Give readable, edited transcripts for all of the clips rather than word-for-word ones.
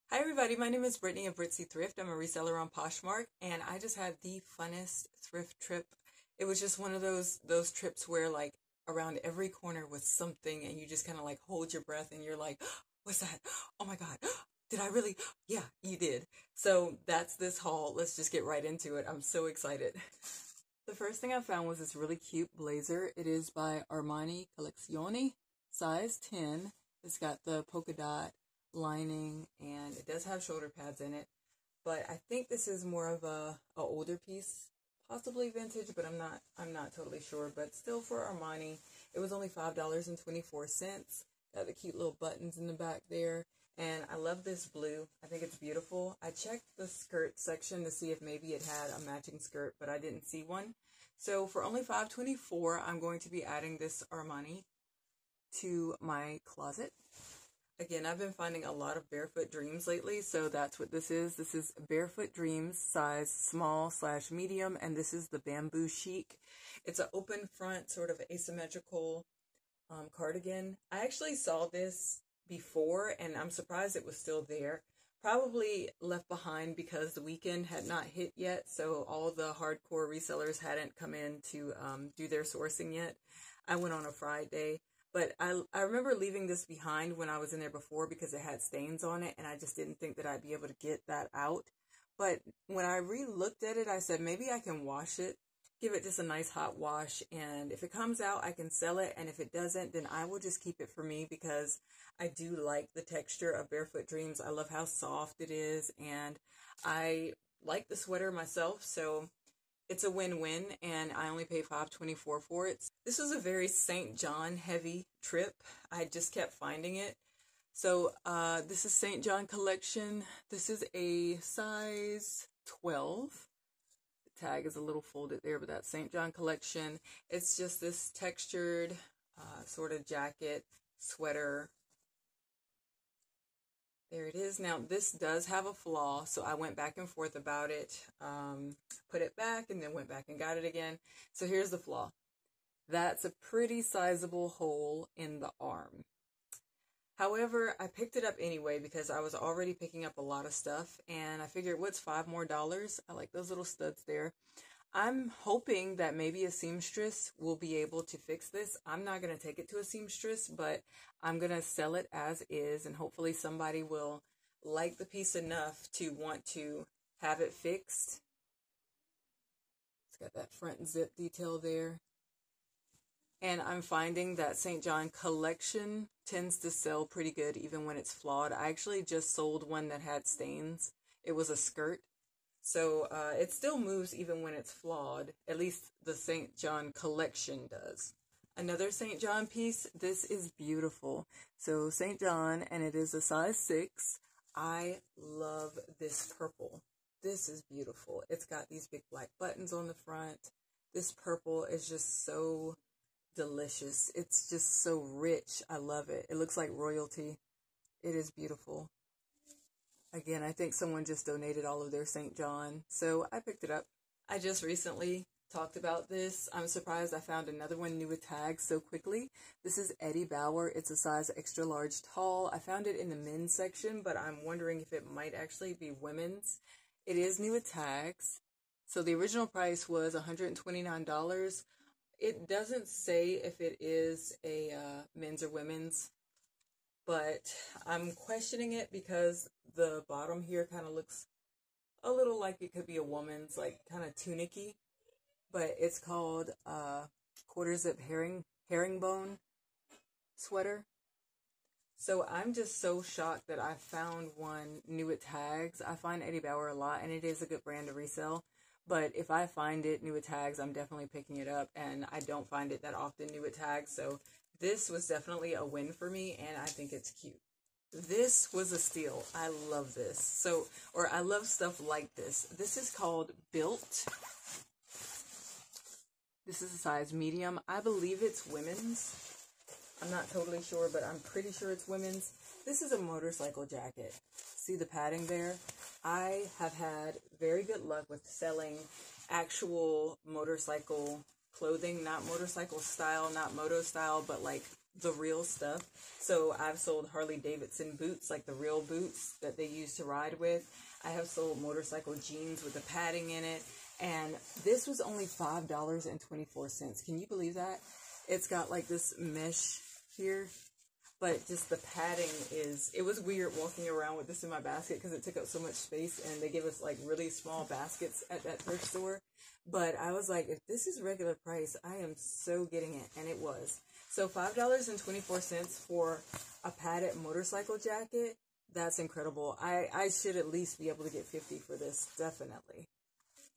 Hi everybody, my name is Brittany of Britzy Thrift. I'm a reseller on Poshmark, and I just had the funnest thrift trip. It was just one of those trips where like around every corner was something and you just kind of like hold your breath and you're like, what's that? Oh my God. Did I really? Yeah, you did. So that's this haul. Let's just get right into it. I'm so excited. The first thing I found was this really cute blazer. It is by Armani Collezione, size 10. It's got the polka dot lining and it does have shoulder pads in it, but I think this is more of a older piece, possibly vintage, but I'm not totally sure. But still, for Armani, it was only $5.24. Got the cute little buttons in the back there, and I love this blue. I think it's beautiful. I checked the skirt section to see if maybe it had a matching skirt, but I didn't see one. So for only $5.24, I'm going to be adding this Armani to my closet. Again, I've been finding a lot of barefoot dreams lately, so that's what this is. This is Barefoot Dreams, size small/medium, and this is the bamboo chic. It's an open front, sort of asymmetrical cardigan. I actually saw this before, and I'm surprised it was still there. Probably left behind because the weekend had not hit yet, so all the hardcore resellers hadn't come in to do their sourcing yet. I went on a Friday. But I remember leaving this behind when I was in there before because it had stains on it, and I just didn't think that I'd be able to get that out. But when I re-looked at it, I said, maybe I can wash it, give it just a nice hot wash, and if it comes out, I can sell it, and if it doesn't, then I will just keep it for me because I do like the texture of Barefoot Dreams. I love how soft it is, and I like the sweater myself, so it's a win-win, and I only paid $5.24 for it. This was a very St. John heavy trip. I just kept finding it. So this is St. John collection. This is a size 12. The tag is a little folded there, but that's St. John collection. It's just this textured sort of jacket, sweater. There it is. Now, this does have a flaw, so I went back and forth about it, put it back, and then went back and got it again. So here's the flaw. That's a pretty sizable hole in the arm. However, I picked it up anyway because I was already picking up a lot of stuff, and I figured, what's $5 more? I like those little studs there. I'm hoping that maybe a seamstress will be able to fix this. I'm not going to take it to a seamstress, but I'm going to sell it as is, and hopefully somebody will like the piece enough to want to have it fixed. It's got that front zip detail there. And I'm finding that St. John collection tends to sell pretty good even when it's flawed. I actually just sold one that had stains. It was a skirt. So it still moves even when it's flawed. At least the St. John collection does. Another St. John piece. This is beautiful. So St. John, and it is a size 6. I love this purple. This is beautiful. It's got these big black buttons on the front. This purple is just so delicious. It's just so rich. I love it. It looks like royalty. It is beautiful. Again, I think someone just donated all of their St. John, so I picked it up. I just recently talked about this. I'm surprised I found another one new with tags so quickly. This is Eddie Bauer. It's a size extra large tall. I found it in the men's section, but I'm wondering if it might actually be women's. It is new with tags. So the original price was $129. It doesn't say if it is a men's or women's, but I'm questioning it because the bottom here kind of looks a little like it could be a woman's, like kind of tunicky, but it's called quarter zip herringbone sweater. So I'm just so shocked that I found one new at tags. I find Eddie Bauer a lot, and it is a good brand to resell. But if I find it new at tags, I'm definitely picking it up, and I don't find it that often new at tags. So this was definitely a win for me, and I think it's cute. This was a steal. I love this. I love stuff like this. This is called Built. This is a size medium. I believe it's women's. I'm not totally sure, but I'm pretty sure it's women's. This is a motorcycle jacket. See the padding there? I have had very good luck with selling actual motorcycle clothing, not motorcycle style, not moto style, but like the real stuff. So I've sold Harley Davidson boots, like the real boots that they use to ride with. I have sold motorcycle jeans with the padding in it. And this was only $5.24. Can you believe that? It's got like this mesh here, but just the padding is, it was weird walking around with this in my basket because it took up so much space, and they give us like really small baskets at that thrift store. But I was like, if this is regular price, I am so getting it. And it was. So $5.24 for a padded motorcycle jacket, that's incredible. I should at least be able to get 50 for this, definitely.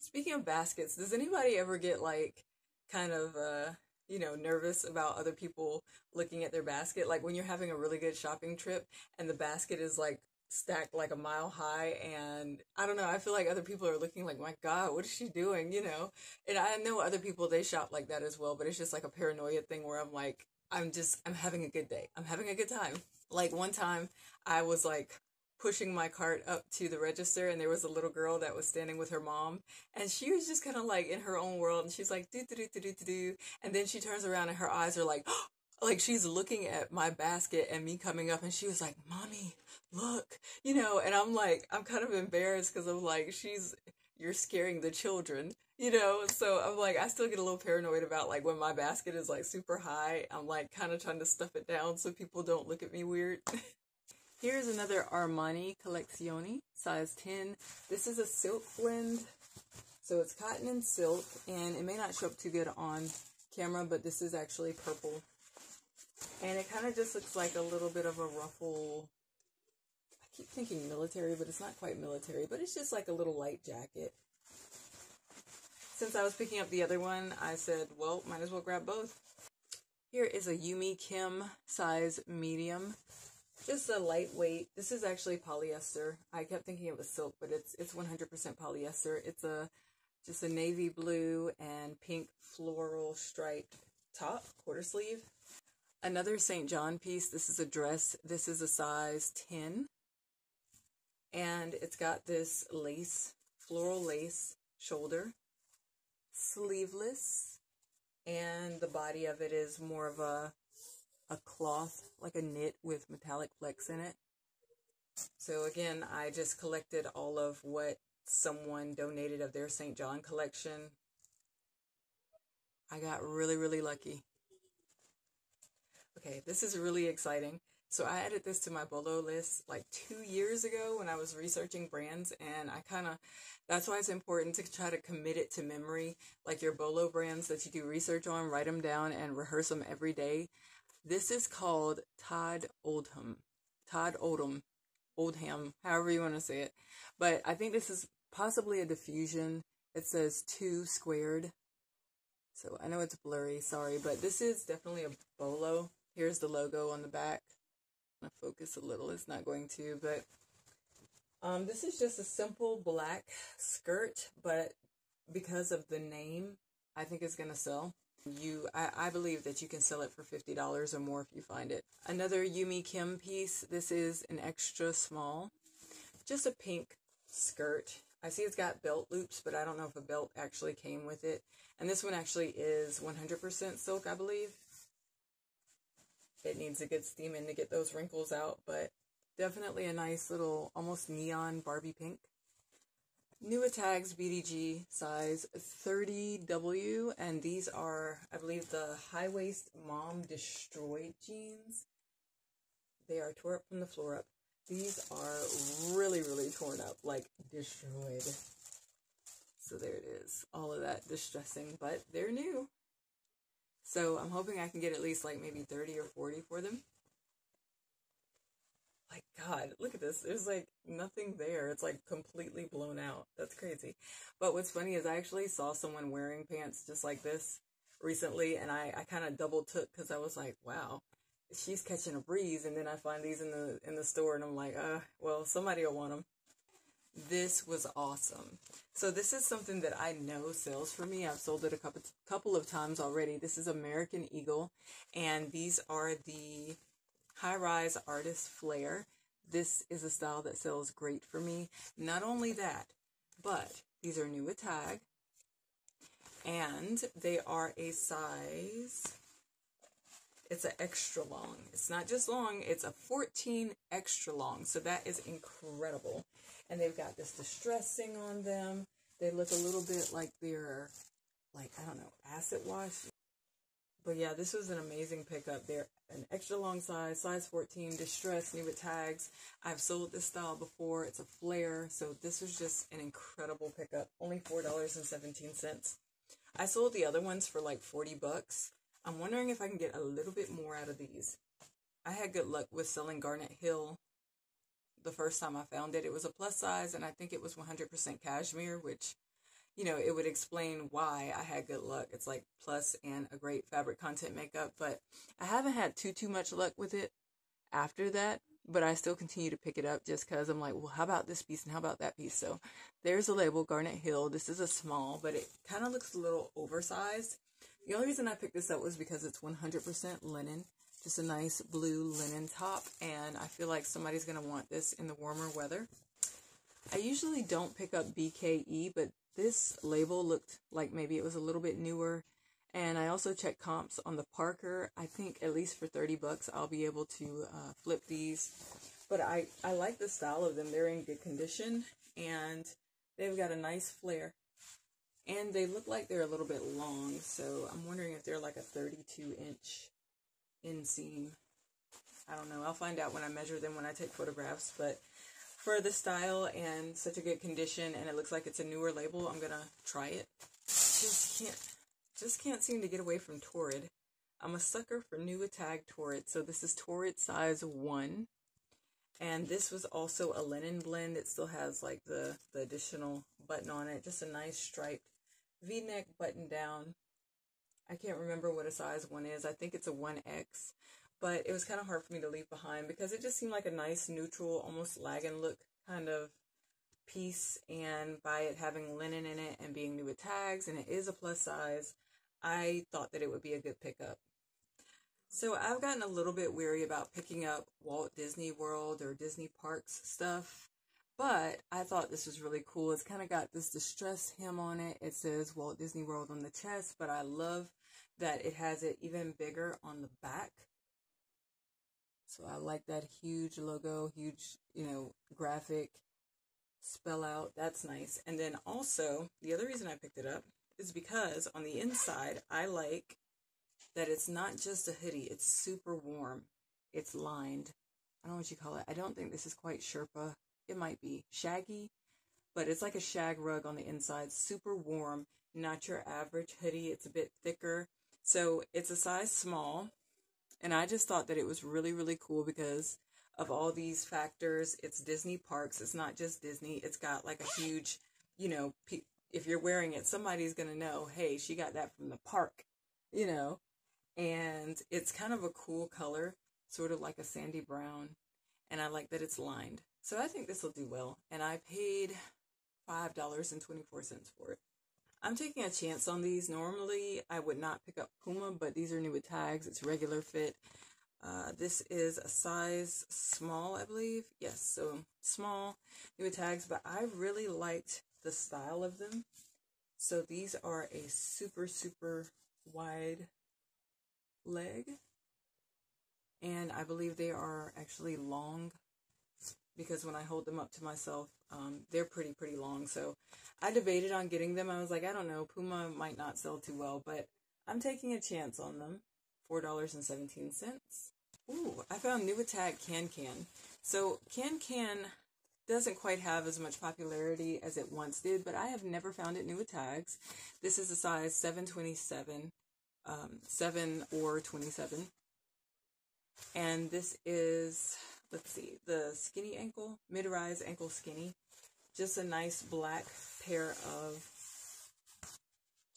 Speaking of baskets, does anybody ever get like kind of, you know, nervous about other people looking at their basket? Like when you're having a really good shopping trip and the basket is like stacked like a mile high, and I don't know, I feel like other people are looking like, my God, what is she doing, you know? And I know other people, they shop like that as well, but it's just like a paranoia thing where I'm like, I'm having a good day. I'm having a good time. Like one time I was like pushing my cart up to the register, and there was a little girl that was standing with her mom, and she was just kind of like in her own world, and she's like, do, do, do, do, do, do, do. And then she turns around and her eyes are like, like she's looking at my basket and me coming up, and she was like, Mommy, look, you know, and I'm like, I'm kind of embarrassed because I'm like, you're scaring the children, you know? So I'm like, I still get a little paranoid about like when my basket is like super high, I'm like kind of trying to stuff it down so people don't look at me weird. Here's another Armani Collezione, size 10. This is a silk blend. So it's cotton and silk, and it may not show up too good on camera, but this is actually purple. And it kind of just looks like a little bit of a ruffle. I keep thinking military, but it's not quite military, but it's just like a little light jacket. Since I was picking up the other one, I said, well, might as well grab both. Here is a Yumi Kim size medium. Just a lightweight. This is actually polyester. I kept thinking it was silk, but it's 100% polyester. It's just a navy blue and pink floral striped top, quarter sleeve. Another St. John piece. This is a dress. This is a size 10. And it's got this lace, floral lace shoulder, sleeveless, and the body of it is more of a cloth, like a knit with metallic flecks in it. So again, I just collected all of what someone donated of their St. John collection. I got really, really lucky. Okay, this is really exciting. So I added this to my Bolo list like 2 years ago when I was researching brands, and that's why it's important to try to commit it to memory, like your Bolo brands that you do research on, write them down and rehearse them every day. This is called Todd Oldham, however you want to say it. But I think this is possibly a diffusion. It says 2 squared. So I know it's blurry, sorry, but this is definitely a Bolo. Here's the logo on the back. I'm going to focus a little, it's not going to, but this is just a simple black skirt, but because of the name, I think it's going to sell. I believe that you can sell it for $50 or more if you find it. Another Yumi Kim piece. This is an extra small, just a pink skirt. I see it's got belt loops, but I don't know if a belt actually came with it. And this one actually is 100% silk, I believe. It needs a good steam in to get those wrinkles out, but definitely a nice little almost neon Barbie pink. New Tags BDG size 30W, and these are, I believe, the high waist mom destroyed jeans. They are tore up from the floor up. These are really, really torn up, like destroyed. So there it is, all of that distressing, but they're new. So I'm hoping I can get at least like maybe 30 or 40 for them. My God, look at this. There's like nothing there. It's like completely blown out. That's crazy. But what's funny is I actually saw someone wearing pants just like this recently, and I kind of double took because I was like, wow, she's catching a breeze. And then I find these in the store, and I'm like, well, somebody will want them. This was awesome. So this is something that I know sells for me. I've sold it a couple of times already. This is American Eagle, and these are the high-rise artist flare. This is a style that sells great for me. Not only that, but these are new with tag, and they are a size, It's an extra long. It's not just long, it's a 14 extra long. So that is incredible. And they've got this distressing on them. They look a little bit like they're, like, I don't know, acid wash. But yeah, this was an amazing pickup. They're an extra long size 14, distressed, new with tags. I've sold this style before. It's a flare. So this was just an incredible pickup. Only $4.17. I sold the other ones for like 40 bucks. I'm wondering if I can get a little bit more out of these. I had good luck with selling Garnet Hill the first time I found it. It was a plus size, and I think it was 100% cashmere, which, you know, it would explain why I had good luck. It's like plus and a great fabric content makeup, but I haven't had too much luck with it after that, but I still continue to pick it up just because I'm like, well, how about this piece and how about that piece? So there's a label, Garnet Hill. This is a small, but it kind of looks a little oversized. The only reason I picked this up was because it's 100% linen, just a nice blue linen top, and I feel like somebody's going to want this in the warmer weather. I usually don't pick up BKE, but this label looked like maybe it was a little bit newer, and I also checked comps on the Parker. I think at least for 30 bucks I'll be able to flip these, but I like the style of them. They're in good condition, and they've got a nice flare. And they look like they're a little bit long, so I'm wondering if they're like a 32-inch inseam. I don't know. I'll find out when I measure them when I take photographs. But for the style and such a good condition, and it looks like it's a newer label, I'm going to try it. Just can't seem to get away from Torrid. I'm a sucker for new tag Torrid. So this is Torrid size 1. And this was also a linen blend. It still has like the additional button on it. Just a nice striped V-neck button down. I can't remember what a size 1 is. I think it's a 1X. But it was kind of hard for me to leave behind because it just seemed like a nice neutral, almost lagging look kind of piece. And by it having linen in it and being new with tags, and it is a plus size, I thought that it would be a good pickup. So I've gotten a little bit weary about picking up Walt Disney World or Disney Parks stuff, but I thought this was really cool. It's kind of got this distressed hem on it. It says Walt Disney World on the chest, but I love that it has it even bigger on the back. So I like that huge logo, huge, you know, graphic spell out. That's nice. And then also, the other reason I picked it up is because on the inside, I like that it's not just a hoodie, it's super warm. It's lined. I don't know what you call it. I don't think this is quite Sherpa. It might be shaggy, but it's like a shag rug on the inside. Super warm, not your average hoodie. It's a bit thicker. So it's a size small, and I just thought that it was really, really cool because of all these factors. It's Disney Parks. It's not just Disney. It's got like a huge, you know, if you're wearing it, somebody's going to know, hey, she got that from the park, you know. And it's kind of a cool color, sort of like a sandy brown. And I like that it's lined. So I think this will do well. And I paid $5.24 for it. I'm taking a chance on these. Normally, I would not pick up Puma, but these are new with tags. It's regular fit. This is a size small, I believe. Yes, so small, new with tags. But I really liked the style of them. So these are a super, super wide leg, and I believe they are actually long because when I hold them up to myself, they're pretty long. So I debated on getting them. I was like, I don't know, Puma might not sell too well, but I'm taking a chance on them. $4.17. Ooh, I found new with tag Can. So Can doesn't quite have as much popularity as it once did, but I have never found it new with tags. This is a size 727. 7 or 27, and this is, let's see, the skinny ankle, mid-rise ankle skinny. Just a nice black pair of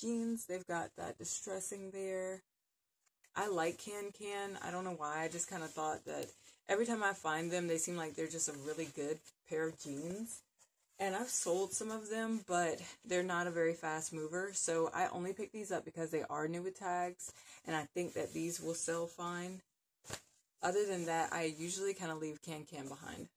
jeans. They've got that distressing there. I like Can. I don't know why. I just kind of thought that every time I find them, they seem like they're just a really good pair of jeans. And I've sold some of them, but they're not a very fast mover. So I only picked these up because they are new with tags. And I think that these will sell fine. Other than that, I usually kind of leave Can behind.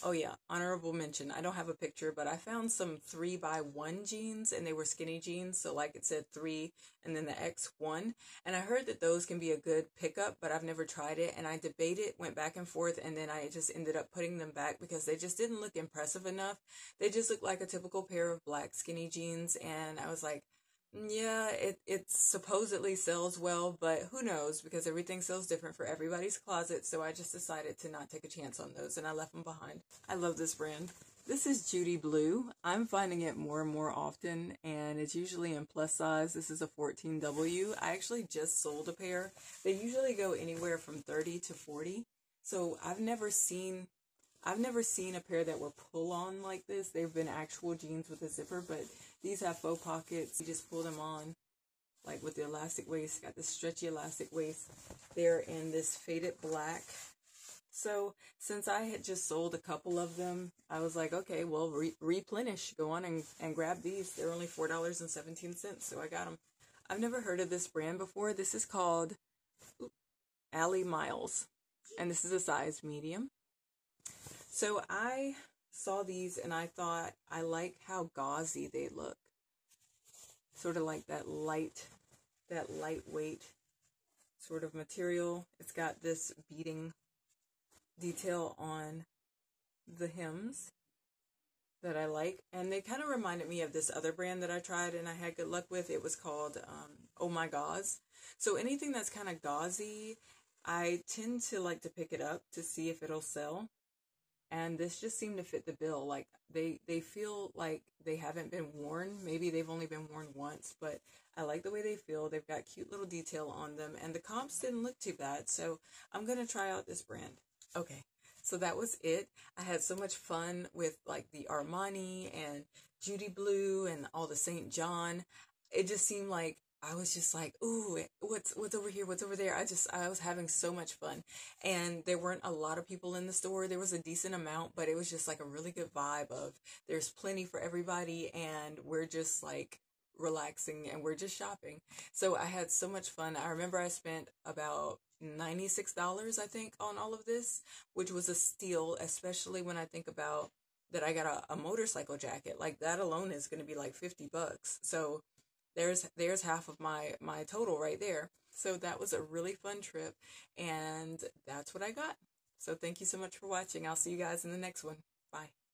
Oh yeah, honorable mention. I don't have a picture, but I found some 3x1 jeans, and they were skinny jeans. So like it said 3 and then the X1. And I heard that those can be a good pickup, but I've never tried it. And I debated, went back and forth, and then I just ended up putting them back because they just didn't look impressive enough. They just looked like a typical pair of black skinny jeans. And I was like, yeah, it supposedly sells well, but who knows, because everything sells different for everybody's closet. So I just decided to not take a chance on those, and I left them behind. I love this brand. This is Judy Blue. I'm finding it more and more often, and it's usually in plus size. This is a 14W. I actually just sold a pair. They usually go anywhere from 30 to 40. So I've never seen a pair that were pull-on like this. They've been actual jeans with a zipper, but these have faux pockets. You just pull them on, like with the elastic waist. Got this stretchy elastic waist. They're in this faded black. So since I had just sold a couple of them, I was like, okay, well, replenish. Go on and grab these. They're only $4.17, so I got them. I've never heard of this brand before. This is called Alley Miles, and this is a size medium. So I saw these and I thought I like how gauzy they look. Sort of like that lightweight sort of material. It's got this beading detail on the hems that I like. And they kind of reminded me of this other brand that I tried and I had good luck with. It was called Oh My Gauze. So anything that's kind of gauzy, I tend to like to pick it up to see if it'll sell. And this just seemed to fit the bill. Like they feel like they haven't been worn. Maybe they've only been worn once, but I like the way they feel. They've got cute little detail on them, and the comps didn't look too bad. So I'm going to try out this brand. Okay, so that was it. I had so much fun with like the Armani and Judy Blue and all the St. John. It just seemed like I was just like, ooh, what's over here? What's over there? I was having so much fun. And there weren't a lot of people in the store. There was a decent amount, but it was just like a really good vibe of there's plenty for everybody and we're just like relaxing and we're just shopping. So I had so much fun. I remember I spent about $96, I think, on all of this, which was a steal, especially when I think about that I got a motorcycle jacket. Like that alone is going to be like $50. So there's half of my total right there. So that was a really fun trip, and that's what I got. So thank you so much for watching. I'll see you guys in the next one. Bye.